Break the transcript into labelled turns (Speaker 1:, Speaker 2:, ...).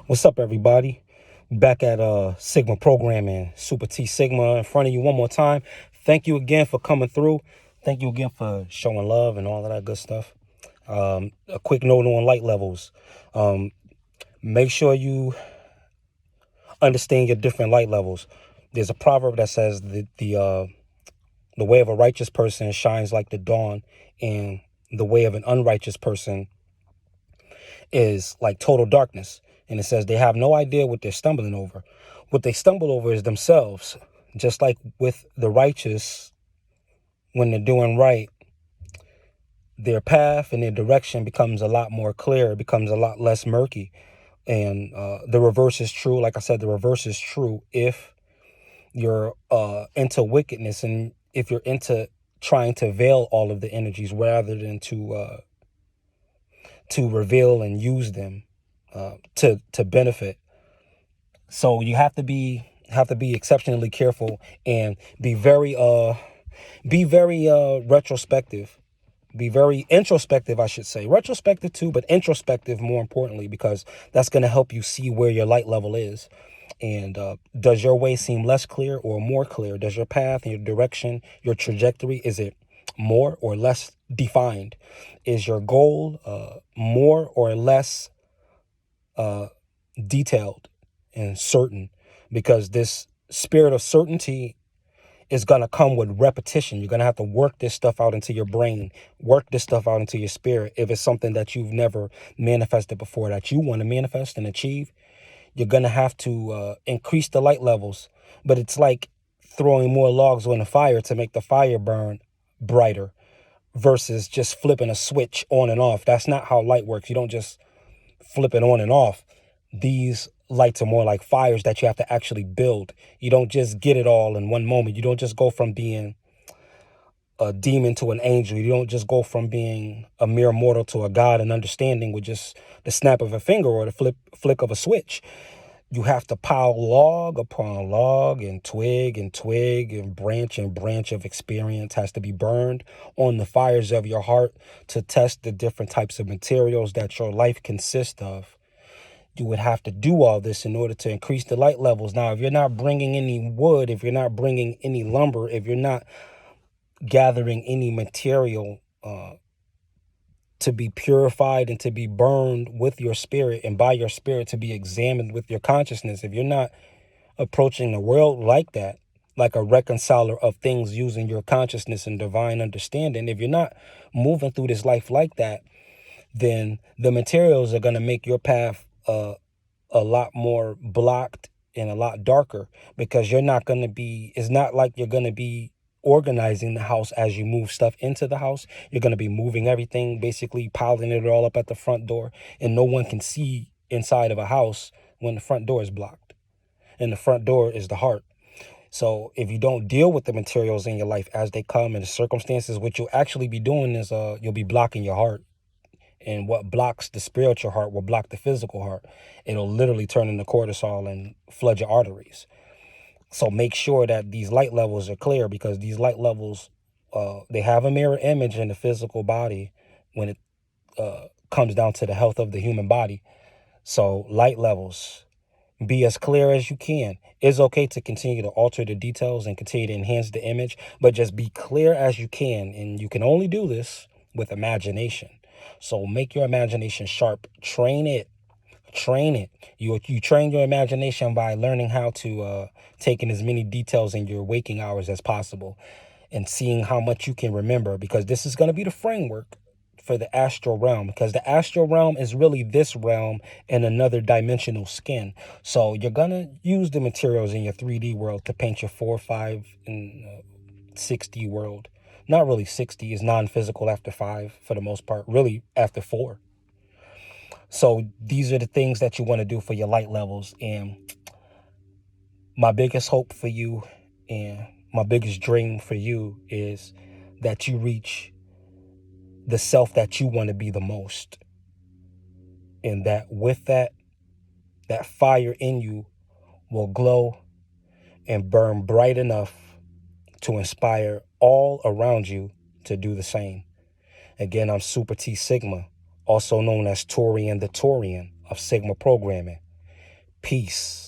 Speaker 1: What's up, everybody? Back at Sigma Programming, Super T Sigma in front of you one more time. Thank you again for coming through. Thank you again for showing love and all of that good stuff. A quick note on light levels. Make sure you understand your different light levels. There's a proverb that says the way of a righteous person shines like the dawn, and the way of an unrighteous person is like total darkness. And it says they have no idea what they're stumbling over. What they stumble over is themselves. Just like with the righteous, when they're doing right, their path and their direction becomes a lot more clear. It becomes a lot less murky. And the reverse is true. Like I said, the reverse is true if you're into wickedness, and if you're into trying to veil all of the energies rather than to reveal and use them to benefit. So you have to be exceptionally careful and be very retrospective. Be very introspective, I should say. Retrospective too, but introspective more importantly, because that's going to help you see where your light level is. And does your way seem less clear or more clear? Does your path and your direction, your trajectory, is it more or less defined? Is your goal more or less detailed and certain? Because this spirit of certainty is going to come with repetition. You're going to have to work this stuff out into your brain, work this stuff out into your spirit. If it's something that you've never manifested before that you want to manifest and achieve, you're going to have to increase the light levels. But it's like throwing more logs on the fire to make the fire burn brighter versus just flipping a switch on and off. That's not how light works. You don't just flip it on and off. These lights are more like fires that you have to actually build. You don't just get it all in one moment. You don't just go from being a demon to an angel. You don't just go from being a mere mortal to a god and understanding with just the snap of a finger or the flick of a switch. You have to pile log upon log, and twig and branch of experience has to be burned on the fires of your heart to test the different types of materials that your life consists of. You would have to do all this in order to increase the light levels. Now, if you're not bringing any wood, if you're not bringing any lumber, if you're not gathering any material to be purified and to be burned with your spirit and by your spirit to be examined with your consciousness, if you're not approaching the world like that, like a reconciler of things using your consciousness and divine understanding, if you're not moving through this life like that, then the materials are going to make your path a lot more blocked and a lot darker, because you're not going to be, it's not like you're going to be organizing the house as you move stuff into the house. You're going to be moving everything, basically piling it all up at the front door, and no one can see inside of a house when the front door is blocked. And the front door is the heart. So if you don't deal with the materials in your life as they come and the circumstances, what you'll actually be doing is you'll be blocking your heart. And what blocks the spiritual heart will block the physical heart. It'll literally turn into cortisol and flood your arteries. So make sure that these light levels are clear, because these light levels, they have a mirror image in the physical body when it comes down to the health of the human body. So light levels, be as clear as you can. It's okay to continue to alter the details and continue to enhance the image, but just be clear as you can. And you can only do this with imagination. So make your imagination sharp. Train it. Train it. You train your imagination by learning how to take in as many details in your waking hours as possible, and seeing how much you can remember, because this is going to be the framework for the astral realm, because the astral realm is really this realm in another dimensional skin. So you're going to use the materials in your 3D world to paint your 4, 5, and 6D world. Not really. 60 is non-physical after 5 for the most part, really after 4. So these are the things that you want to do for your light levels. And my biggest hope for you and my biggest dream for you is that you reach the self that you want to be the most. And that with that fire in you will glow and burn bright enough to inspire all around you to do the same. Again, I'm Super T Sigma, also known as Torian the Torian of Sigma Programming. Peace.